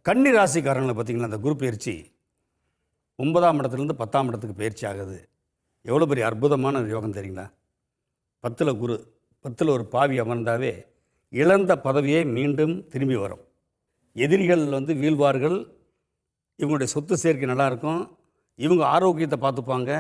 கன்னி ராசிக்காரங்களை பார்த்தீங்கன்னா அந்த குரு பயிற்சி 9ஆம் இடத்துலேருந்து 10ஆம் இடத்துக்கு பயிற்சி ஆகுது. எவ்வளோ பெரிய அற்புதமான யோகம் தெரியுங்களா? 10ல் குரு, 10ல் ஒரு பாவி அமர்ந்தாவே இழந்த பதவியே மீண்டும் திரும்பி வரும். எதிரிகள் வீழ்வார்கள். இவங்களுடைய சொத்து சேர்க்கை நல்லாயிருக்கும். இவங்க ஆரோக்கியத்தை பார்த்துப்பாங்க.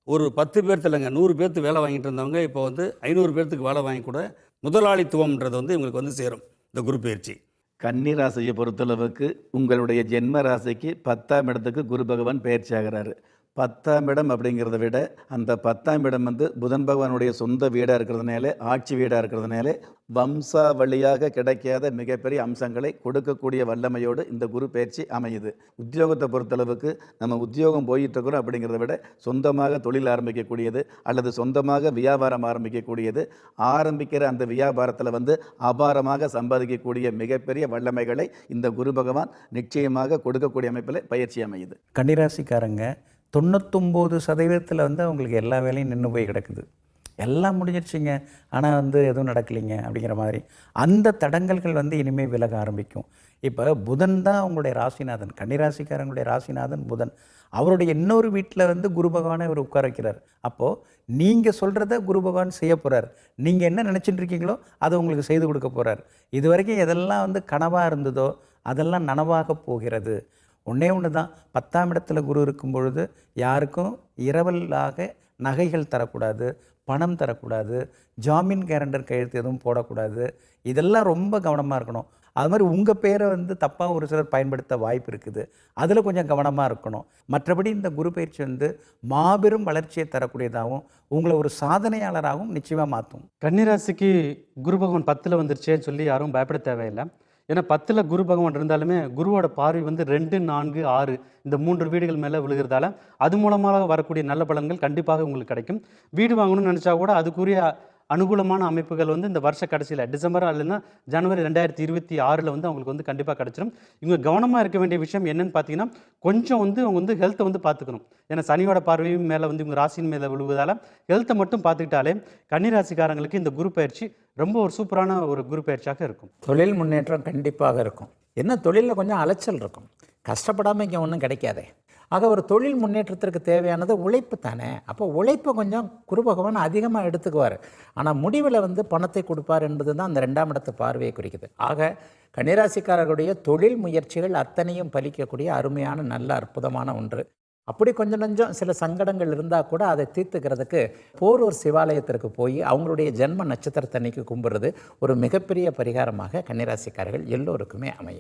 ஒரு 10 பேர்த்து இல்லைங்க, 100 பேர்த்து வேலை வாங்கிட்டு இருந்தவங்க இப்போ 500 பேர்த்துக்கு வேலை வாங்கி கூட முதலாளித்துவம்ன்றது இவங்களுக்கு சேரும் இந்த குரு பயிற்சி. கன்னி ராசியை பொறுத்தளவுக்கு உங்களுடைய ஜென்ம ராசிக்கு 10ஆம் இடத்துக்கு குரு பகவான் பயிற்சி ஆகிறாரு. 10ஆம் இடம் அப்படிங்கிறத விட அந்த 10ஆம் இடம் புதன் பகவானுடைய சொந்த வீடாக இருக்கிறதுனால, ஆட்சி வீடாக இருக்கிறதுனால வம்சாவளியாக கிடைக்காத மிகப்பெரிய அம்சங்களை கொடுக்கக்கூடிய வல்லமையோடு இந்த குரு பயிற்சி அமையுது. உத்தியோகத்தை பொறுத்தளவுக்கு நம்ம உத்தியோகம் போயிட்டு இருக்கிறோம் அப்படிங்கிறத விட சொந்தமாக தொழில் ஆரம்பிக்கக்கூடியது அல்லது சொந்தமாக வியாபாரம் ஆரம்பிக்கக்கூடியது, ஆரம்பிக்கிற அந்த வியாபாரத்தில் அபாரமாக சம்பாதிக்கக்கூடிய மிகப்பெரிய வல்லமைகளை இந்த குரு பகவான் நிச்சயமாக கொடுக்கக்கூடிய அமைப்பில் பயிற்சி அமையுது. கன்னிராசிக்காரங்க 99% அவங்களுக்கு எல்லா வேலையும் நின்று போய் கிடக்குது. எல்லாம் முடிஞ்சிருச்சுங்க, ஆனால் எதுவும் நடக்கலைங்க அப்படிங்கிற மாதிரி அந்த தடங்கல்கள் இனிமேல் விலக ஆரம்பிக்கும். இப்போ புதன் தான் அவங்களுடைய ராசிநாதன். கன்னிராசிக்காரங்களுடைய ராசிநாதன் புதன். அவருடைய இன்னொரு வீட்டில் குரு பகவானை அவர் உட்கார வைக்கிறார். அப்போது நீங்கள் சொல்கிறத குரு பகவான் செய்ய போகிறார். நீங்கள் என்ன நினச்சிட்டு இருக்கீங்களோ அதை உங்களுக்கு செய்து கொடுக்க போகிறார். இது வரைக்கும் எதெல்லாம் கனவாக இருந்ததோ அதெல்லாம் நனவாக போகிறது. ஒன்றே ஒன்று தான், 10ஆம் இடத்துல குரு இருக்கும் பொழுது யாருக்கும் இரவலாக நகைகள் தரக்கூடாது, பணம் தரக்கூடாது, ஜாமீன் கேரண்டர் கையெழுத்து எதுவும் போடக்கூடாது. இதெல்லாம் ரொம்ப கவனமாக இருக்கணும். அது மாதிரி உங்கள் பேரை தப்பாக ஒரு சிலர் பயன்படுத்த வாய்ப்பு இருக்குது. அதில் கொஞ்சம் கவனமாக இருக்கணும். மற்றபடி இந்த குரு பயிற்சி மாபெரும் வளர்ச்சியை தரக்கூடியதாகவும் உங்களை ஒரு சாதனையாளராகவும் நிச்சயமாக மாற்றும். கன்னிராசிக்கு குரு பகவான் 10ல் வந்துருச்சேன்னு சொல்லி யாரும் பயப்பட தேவையில்லை. ஏன்னா 10ல் குரு பகவான் இருந்தாலுமே குருவோட பார்வை 2, 4, 6 இந்த 3 வீடுகள் மேலே விழுகிறதால அது மூலமாக வரக்கூடிய நல்ல பலன்கள் கண்டிப்பாக உங்களுக்கு கிடைக்கும். வீடு வாங்கணும்னு நினச்சா கூட அதுக்குரிய அனுகூலமான அமைப்புகள் இந்த வருஷ கடைசியில் டிசம்பர் இல்லைன்னா ஜனவரி 2026 அவங்களுக்கு கண்டிப்பாக கிடச்சிடும். இவங்க கவனமாக இருக்க வேண்டிய விஷயம் என்னன்னு பார்த்தீங்கன்னா, கொஞ்சம் அவங்க ஹெல்த்தை பார்த்துக்கணும். ஏன்னா சனியோட பார்வையும் மேலே இவங்க ராசியின் மேலே விழுவதால் ஹெல்த்தை மட்டும் பார்த்துக்கிட்டாலே கன்னிராசிக்காரங்களுக்கு இந்த குரு பயிற்சி ரொம்ப ஒரு சூப்பரான ஒரு குரு பயிற்சியாக இருக்கும். தொழில் முன்னேற்றம் கண்டிப்பாக இருக்கும். என்ன தொழிலில் கொஞ்சம் அலைச்சல் இருக்கும், கஷ்டப்படாமல் இங்கே ஒன்றும் கிடைக்காதே. ஆக ஒரு தொழில் முன்னேற்றத்திற்கு தேவையானது உழைப்பு தானே. அப்போ உழைப்பை கொஞ்சம் குரு பகவான் அதிகமாக எடுத்துக்குவார். ஆனால் முடிவில் பணத்தை கொடுப்பார் என்பது தான் அந்த 2ஆம் இடத்து பார்வையை குறிக்குது. ஆக கன்னிராசிக்காரர்களுடைய தொழில் முயற்சிகள் அத்தனையும் பலிக்கக்கூடிய அருமையான நல்ல அற்புதமான ஒன்று. அப்படி கொஞ்சம் சில சங்கடங்கள் இருந்தால் கூட அதை தீர்த்துக்கிறதுக்கு போரூர் சிவாலயத்திற்கு போய் அவங்களுடைய ஜென்ம நட்சத்திரத்தன்னைக்கு கும்பிட்றது ஒரு மிகப்பெரிய பரிகாரமாக கன்னிராசிக்காரர்கள் எல்லோருக்குமே அமையும்.